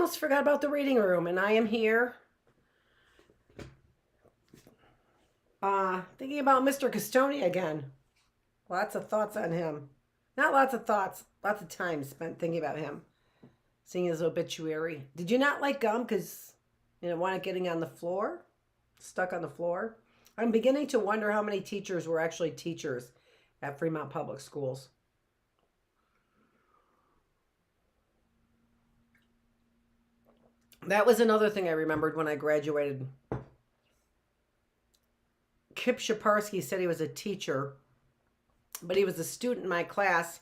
almost forgot about the reading room, and I am here thinking about Mr. Custoni again. Lots of thoughts on him. Not lots of thoughts, lots of time spent thinking about him, seeing his obituary. Did you not like gum because you didn't want it getting on the floor, stuck on the floor? I'm beginning to wonder how many teachers were actually teachers at Fremont Public Schools. That was another thing I remembered when I graduated. Kip Shaparsky said he was a teacher, but he was a student in my class,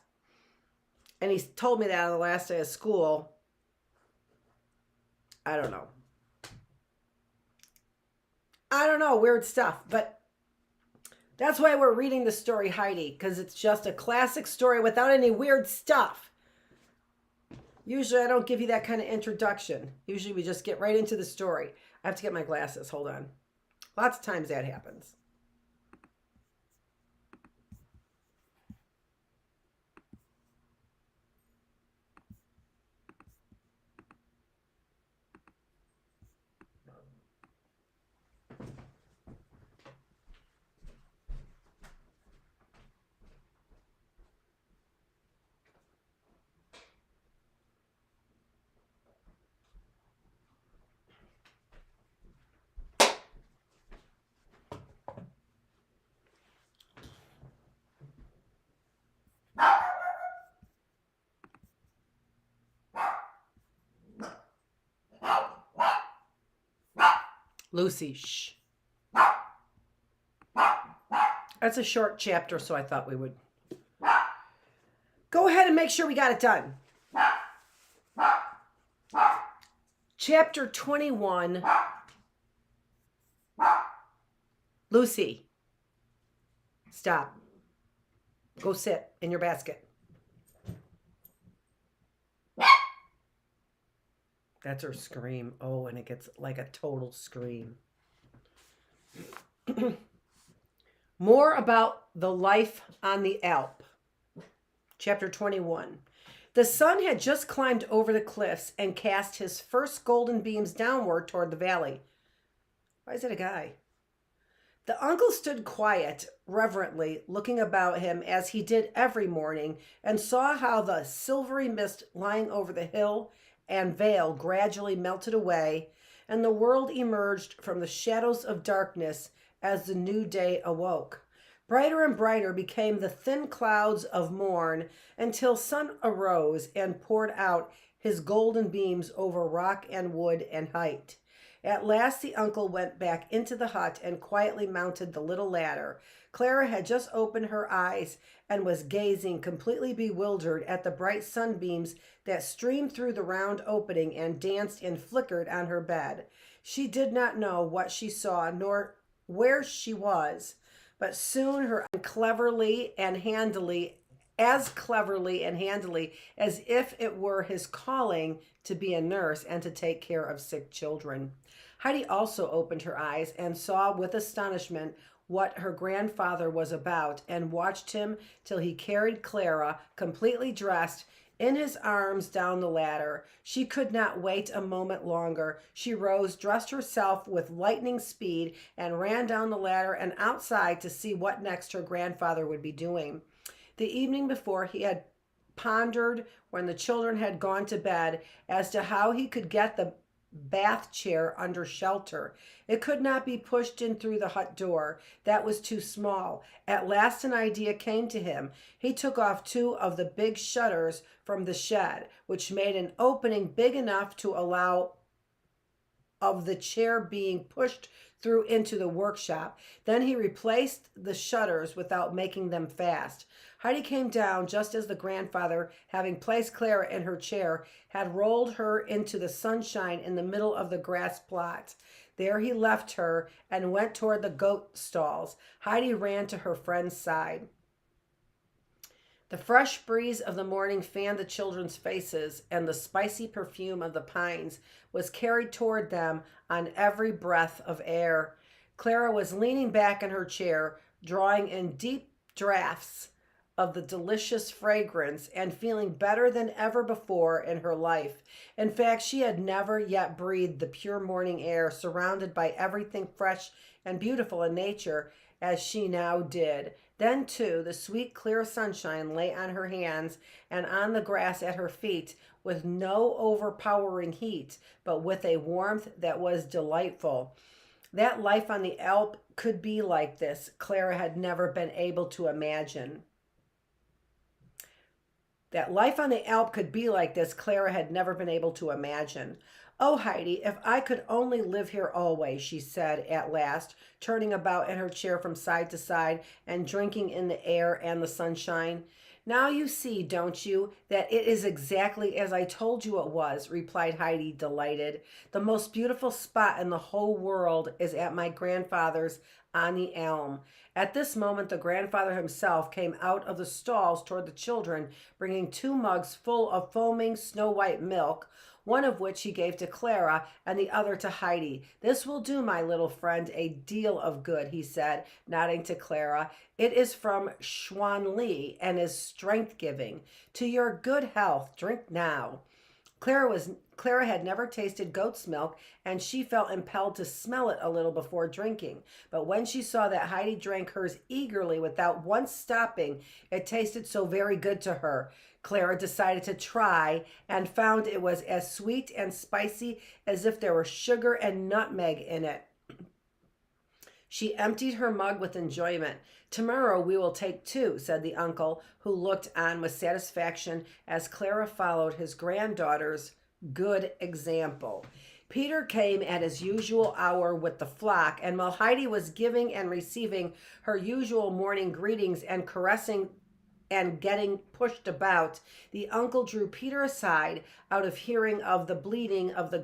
and he told me that on the last day of school. I don't know, weird stuff, but that's why we're reading the story Heidi, because it's just a classic story without any weird stuff. Usually I don't give you that kind of introduction. Usually we just get right into the story. I have to get my glasses. Hold on. Lots of times that happens. Lucy, shh. That's a short chapter, so I thought we would go ahead and make sure we got it done. Chapter 21. Lucy, stop. Go sit in your basket. That's her scream. Oh, and it gets like a total scream. More about the life on the Alp. Chapter 21. The sun had just climbed over the cliffs and cast his first golden beams downward toward the valley. Why is it a guy? The uncle stood quiet, reverently, looking about him as he did every morning, and saw how the silvery mist lying over the hill and vale gradually melted away, and the world emerged from the shadows of darkness as the new day awoke. Brighter and brighter became the thin clouds of morn until sun arose and poured out his golden beams over rock and wood and height. At last the uncle went back into the hut and quietly mounted the little ladder. Clara had just opened her eyes and was gazing completely bewildered at the bright sunbeams that streamed through the round opening and danced and flickered on her bed. She did not know what she saw nor where she was, but soon her cleverly and handily as if it were his calling to be a nurse and to take care of sick children. Heidi also opened her eyes and saw with astonishment what her grandfather was about, and watched him till he carried Clara, completely dressed, in his arms down the ladder. She could not wait a moment longer. She rose, dressed herself with lightning speed, and ran down the ladder and outside to see what next her grandfather would be doing. The evening before, he had pondered, when the children had gone to bed, as to how he could get the bath chair under shelter. It could not be pushed in through the hut door. That was too small. At last an idea came to him. He took off two of the big shutters from the shed, which made an opening big enough to allow of the chair being pushed through into the workshop. Then he replaced the shutters without making them fast. Heidi came down just as the grandfather, having placed Clara in her chair, had rolled her into the sunshine in the middle of the grass plot. There he left her and went toward the goat stalls. Heidi ran to her friend's side. The fresh breeze of the morning fanned the children's faces, and the spicy perfume of the pines was carried toward them on every breath of air. Clara was leaning back in her chair, drawing in deep draughts of the delicious fragrance and feeling better than ever before in her life. In fact, she had never yet breathed the pure morning air, surrounded by everything fresh and beautiful in nature, as she now did. Then, too, the sweet, clear sunshine lay on her hands and on the grass at her feet, with no overpowering heat, but with a warmth that was delightful. That life on the Alp could be like this, Clara had never been able to imagine. That life on the Alp could be like this, Clara had never been able to imagine. Oh, Heidi, if I could only live here always, she said at last, turning about in her chair from side to side and drinking in the air and the sunshine. Now you see, don't you, that it is exactly as I told you it was, replied Heidi, delighted. The most beautiful spot in the whole world is at my grandfather's on the elm. At this moment, the grandfather himself came out of the stalls toward the children, bringing 2 mugs full of foaming snow-white milk, one of which he gave to Clara and the other to Heidi. This will do my little friend a deal of good, he said, nodding to Clara. It is from Xuan Li and is strength-giving. To your good health, drink now. Clara had never tasted goat's milk, and she felt impelled to smell it a little before drinking. But when she saw that Heidi drank hers eagerly without once stopping, it tasted so very good to her. Clara decided to try and found it was as sweet and spicy as if there were sugar and nutmeg in it. She emptied her mug with enjoyment. Tomorrow we will take 2, said the uncle, who looked on with satisfaction as Clara followed his granddaughter's good example. Peter came at his usual hour with the flock, and while Heidi was giving and receiving her usual morning greetings and caressing and getting pushed about, the uncle drew Peter aside out of hearing of the bleating of the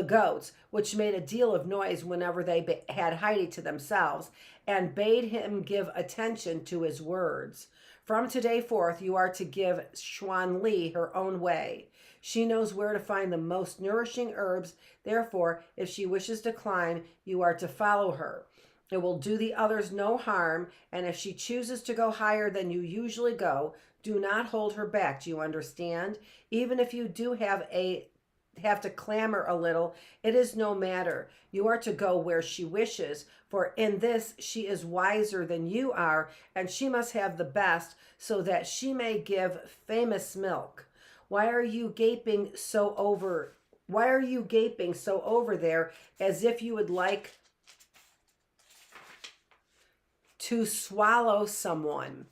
goats, which made a deal of noise whenever they had Heidi to themselves, and bade him give attention to his words. From today forth, you are to give Xuan Li her own way. She knows where to find the most nourishing herbs. Therefore, if she wishes to climb, you are to follow her. It will do the others no harm, and if she chooses to go higher than you usually go, do not hold her back. Do you understand? Even if you do have to clamor a little, it is no matter. You are to go where she wishes, for in this she is wiser than you are, and she must have the best, so that she may give famous milk. Why are you gaping so over there, as if you would like to swallow someone?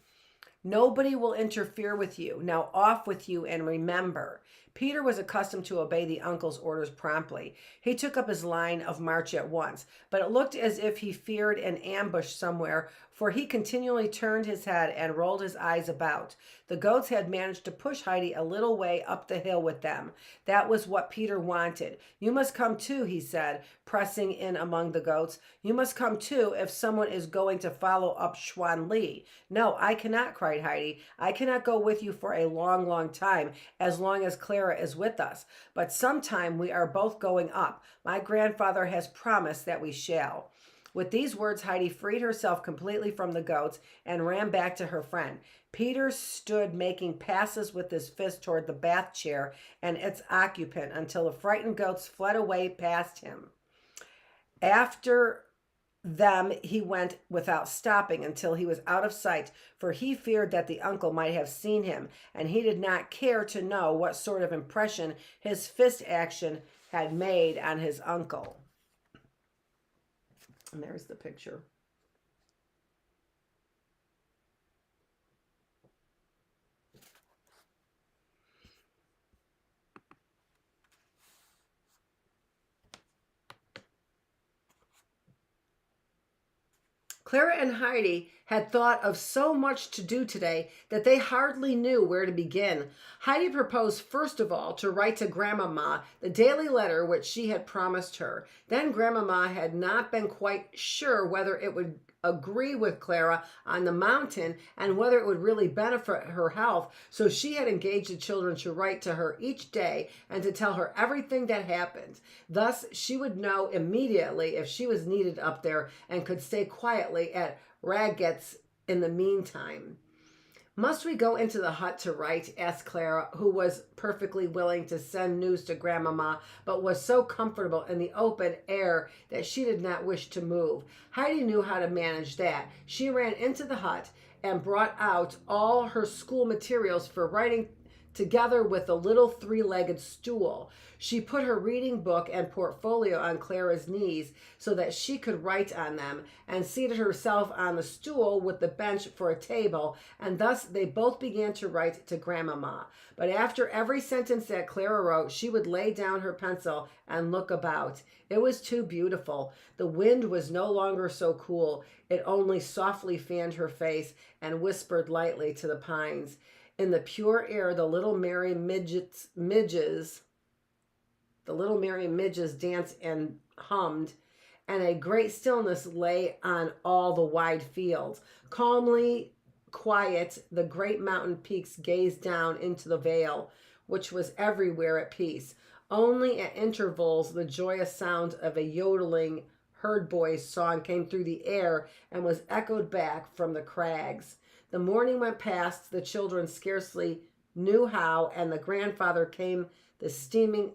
Nobody will interfere with you. Now off with you, and remember. Peter was accustomed to obey the uncle's orders promptly. He took up his line of march at once, but it looked as if he feared an ambush somewhere, for he continually turned his head and rolled his eyes about. The goats had managed to push Heidi a little way up the hill with them. That was what Peter wanted. You must come too, he said, pressing in among the goats. You must come too if someone is going to follow up Xuan Li. No, I cannot, cried Heidi. I cannot go with you for a long, long time, as long as Clara is with us. But sometime we are both going up. My grandfather has promised that we shall. With these words, Heidi freed herself completely from the goats and ran back to her friend. Peter stood making passes with his fist toward the bath chair and its occupant until the frightened goats fled away past him. After them he went without stopping until he was out of sight, for he feared that the uncle might have seen him, and he did not care to know what sort of impression his fist action had made on his uncle. And there's the picture. Clara and Heidi had thought of so much to do today that they hardly knew where to begin. Heidi proposed first of all to write to Grandmama the daily letter which she had promised her. Then Grandmama had not been quite sure whether it would agree with Clara on the mountain and whether it would really benefit her health, so she had engaged the children to write to her each day and to tell her everything that happened. Thus she would know immediately if she was needed up there and could stay quietly at Raget's in the meantime. Must we go into the hut to write? Asked Clara, who was perfectly willing to send news to Grandmama, but was so comfortable in the open air that she did not wish to move. Heidi knew how to manage that. She ran into the hut and brought out all her school materials for writing, together with a little three-legged stool. She put her reading book and portfolio on Clara's knees so that she could write on them, and seated herself on the stool with the bench for a table, and thus they both began to write to Grandmama. But after every sentence that Clara wrote, she would lay down her pencil and look about. It was too beautiful. The wind was no longer so cool. It only softly fanned her face and whispered lightly to the pines. In the pure air, the little merry midges danced and hummed, and a great stillness lay on all the wide fields. Calmly quiet, the great mountain peaks gazed down into the vale, which was everywhere at peace. Only at intervals the joyous sound of a yodeling herd boy's song came through the air and was echoed back from the crags. The morning went past, the children scarcely knew how, and the grandfather came with steaming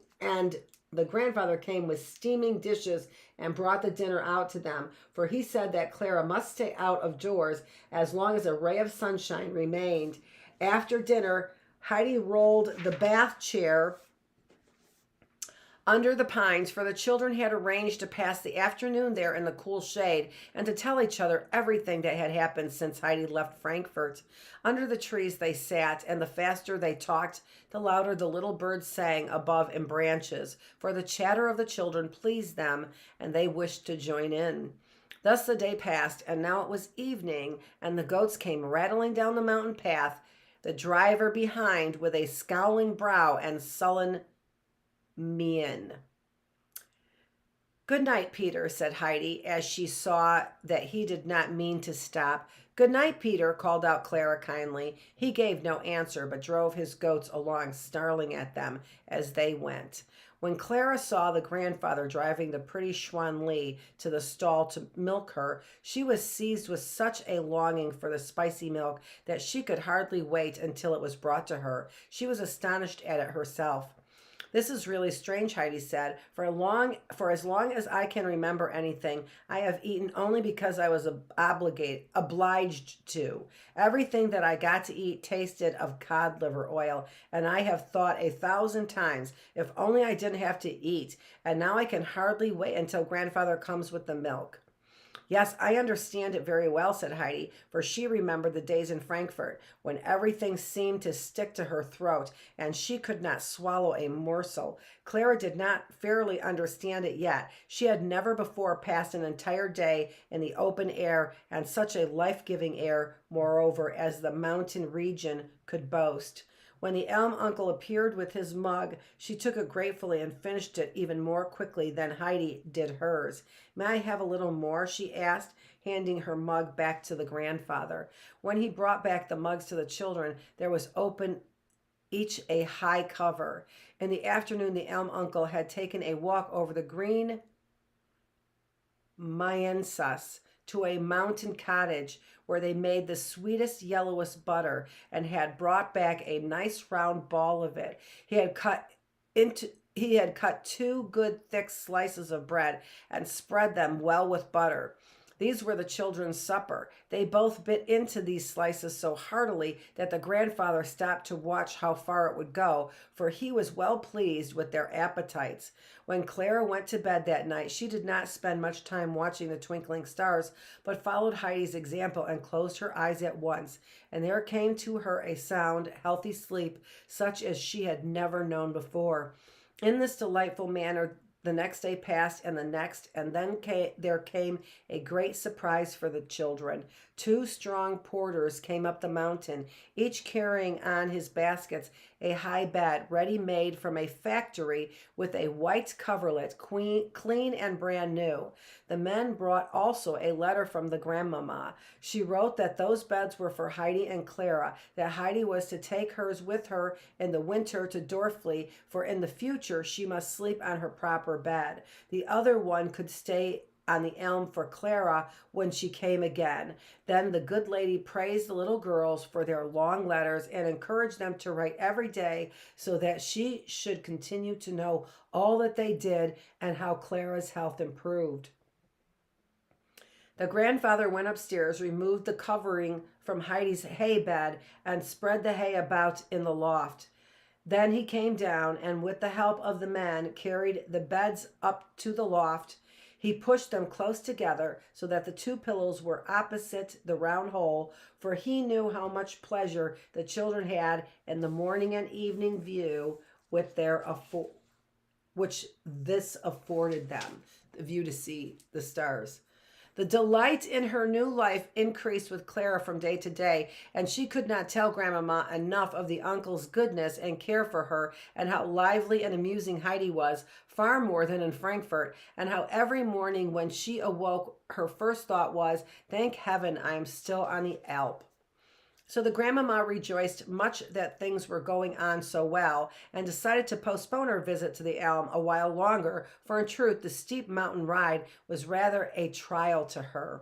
dishes and brought the dinner out to them, for he said that Clara must stay out of doors as long as a ray of sunshine remained. After dinner, Heidi rolled the bath chair under the pines, for the children had arranged to pass the afternoon there in the cool shade and to tell each other everything that had happened since Heidi left Frankfurt. Under the trees they sat, and the faster they talked, the louder the little birds sang above in branches, for the chatter of the children pleased them, and they wished to join in. Thus the day passed, and now it was evening, and the goats came rattling down the mountain path, the driver behind with a scowling brow and sullen mien. "Good night, Peter," said Heidi, as she saw that he did not mean to stop. "Good night, Peter," called out Clara kindly. He gave no answer, but drove his goats along, snarling at them as they went. When Clara saw the grandfather driving the pretty Schwan Lee to the stall to milk her, she was seized with such a longing for the spicy milk that she could hardly wait until it was brought to her. She was astonished at it herself. "This is really strange," Heidi said. For as long as I can remember anything, I have eaten only because I was obliged to. Everything that I got to eat tasted of cod liver oil, and I have thought 1,000 times, if only I didn't have to eat, and now I can hardly wait until grandfather comes with the milk." "Yes, I understand it very well," said Heidi, for she remembered the days in Frankfurt when everything seemed to stick to her throat and she could not swallow a morsel. Clara did not fairly understand it yet. She had never before passed an entire day in the open air, and such a life-giving air, moreover, as the mountain region could boast. When the elm uncle appeared with his mug, she took it gratefully and finished it even more quickly than Heidi did hers. "May I have a little more?" she asked, handing her mug back to the grandfather. When he brought back the mugs to the children, there was open each a high cover. In the afternoon, the elm uncle had taken a walk over the green Maiensas to a mountain cottage where they made the sweetest, yellowest butter, and had brought back a nice round ball of it. He had cut 2 good thick slices of bread and spread them well with butter. These were the children's supper. They both bit into these slices so heartily that the grandfather stopped to watch how far it would go, for he was well pleased with their appetites. When Clara went to bed that night, she did not spend much time watching the twinkling stars, but followed Heidi's example and closed her eyes at once, and there came to her a sound, healthy sleep, such as she had never known before. In this delightful manner, the next day passed, and the next, and then there came a great surprise for the children. 2 strong porters came up the mountain, each carrying on his baskets a high bed ready-made from a factory with a white coverlet, clean and brand new. The men brought also a letter from the grandmamma. She wrote that those beds were for Heidi and Clara, that Heidi was to take hers with her in the winter to Dorfli, for in the future she must sleep on her proper bed. The other one could stay on the elm for Clara when she came again. Then the good lady praised the little girls for their long letters and encouraged them to write every day so that she should continue to know all that they did and how Clara's health improved. The grandfather went upstairs, removed the covering from Heidi's hay bed, and spread the hay about in the loft. Then he came down and, with the help of the men, carried the beds up to the loft. He pushed them close together so that the two pillows were opposite the round hole, for he knew how much pleasure the children had in the morning and evening view with which this afforded them, the view to see the stars. The delight in her new life increased with Clara from day to day, and she could not tell Grandmama enough of the uncle's goodness and care for her, and how lively and amusing Heidi was, far more than in Frankfurt, and how every morning when she awoke, her first thought was, "Thank heaven I am still on the Alp." So the grandmama rejoiced much that things were going on so well, and decided to postpone her visit to the elm a while longer, for in truth the steep mountain ride was rather a trial to her.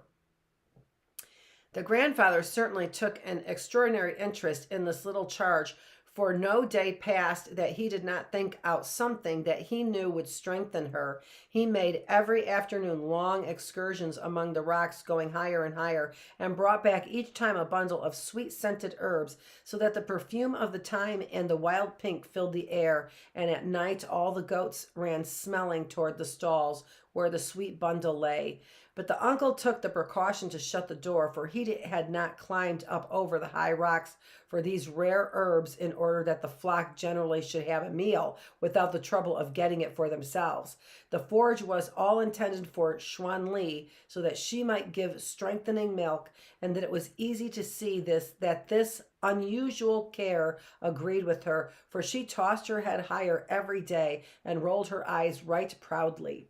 The grandfather certainly took an extraordinary interest in this little charge, for no day passed that he did not think out something that he knew would strengthen her. He made every afternoon long excursions among the rocks, going higher and higher, and brought back each time a bundle of sweet-scented herbs, so that the perfume of the thyme and the wild pink filled the air, and at night all the goats ran smelling toward the stalls where the sweet bundle lay. But the uncle took the precaution to shut the door, for he had not climbed up over the high rocks for these rare herbs in order that the flock generally should have a meal without the trouble of getting it for themselves. The forage was all intended for Xuan Li, so that she might give strengthening milk, and that it was easy to see that this unusual care agreed with her, for she tossed her head higher every day and rolled her eyes right proudly.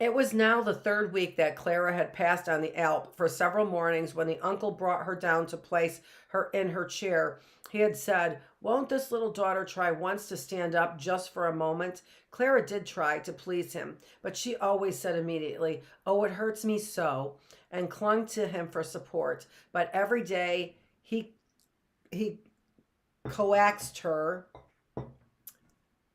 It was now the third week that Clara had passed on the Alp. For several mornings, when the uncle brought her down to place her in her chair, he had said, "Won't this little daughter try once to stand up just for a moment?" Clara did try to please him, but she always said immediately, "Oh, it hurts me so," and clung to him for support. But every day he coaxed her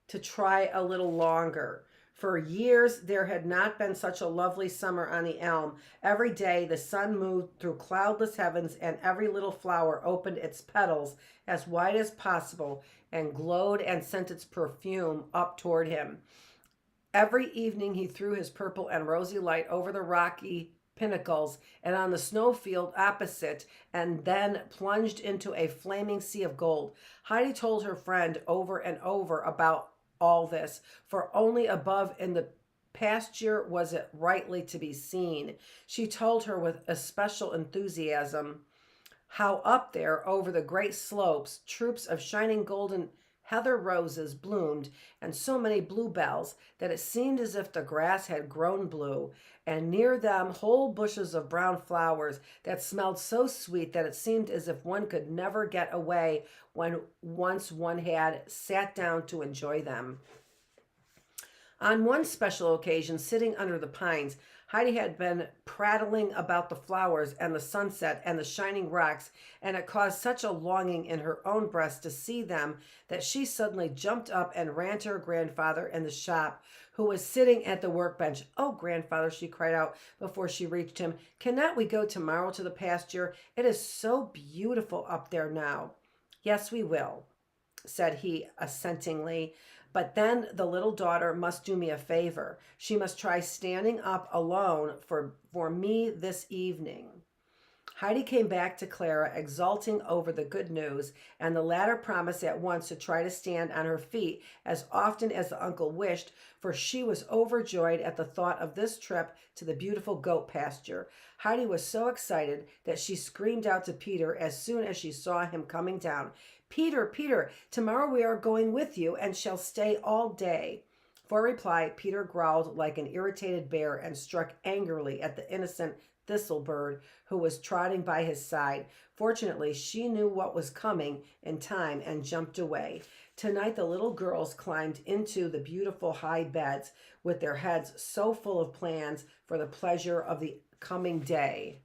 to try a little longer. For years, there had not been such a lovely summer on the elm. Every day, the sun moved through cloudless heavens, and every little flower opened its petals as wide as possible and glowed and sent its perfume up toward him. Every evening, he threw his purple and rosy light over the rocky pinnacles and on the snowfield opposite, and then plunged into a flaming sea of gold. Heidi told her friend over and over about all this, for only above in the pasture was it rightly to be seen. She told her with especial enthusiasm how up there over the great slopes troops of shining golden heather roses bloomed, and so many bluebells that it seemed as if the grass had grown blue, and near them whole bushes of brown flowers that smelled so sweet that it seemed as if one could never get away when once one had sat down to enjoy them. On one special occasion, sitting under the pines, Heidi had been prattling about the flowers and the sunset and the shining rocks, and it caused such a longing in her own breast to see them that she suddenly jumped up and ran to her grandfather in the shop, who was sitting at the workbench. "Oh, grandfather," she cried out before she reached him, "cannot we go tomorrow to the pasture? It is so beautiful up there now." "Yes, we will," said he assentingly. "But then the little daughter must do me a favor. She must try standing up alone for me this evening." Heidi came back to Clara, exulting over the good news, and the latter promised at once to try to stand on her feet as often as the uncle wished, for she was overjoyed at the thought of this trip to the beautiful goat pasture. Heidi was so excited that she screamed out to Peter as soon as she saw him coming down, "Peter, Peter, tomorrow we are going with you and shall stay all day." For reply, Peter growled like an irritated bear and struck angrily at the innocent Thistlebird, who was trotting by his side. Fortunately, she knew what was coming in time and jumped away. Tonight, the little girls climbed into the beautiful high beds with their heads so full of plans for the pleasure of the coming day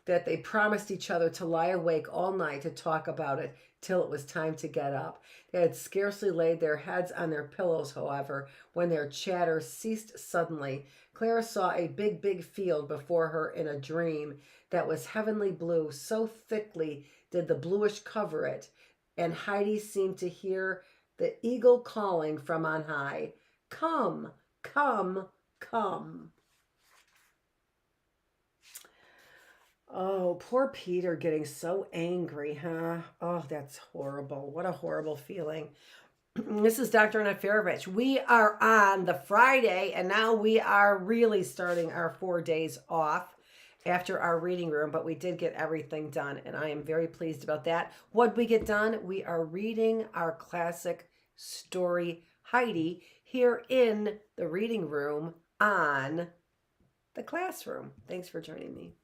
that they promised each other to lie awake all night to talk about it till it was time to get up. They had scarcely laid their heads on their pillows, however, when their chatter ceased suddenly. Clara saw a big, big field before her in a dream that was heavenly blue, so thickly did the bluish cover it, and Heidi seemed to hear the eagle calling from on high, "Come, come, come." Oh, poor Peter getting so angry, huh? Oh, that's horrible. What a horrible feeling. This is Dr. Annette Feravich. We are on the Friday, and now we are really starting our 4 days off after our reading room, but we did get everything done, and I am very pleased about that. What we get done? We are reading our classic story, Heidi, here in the reading room on the classroom. Thanks for joining me.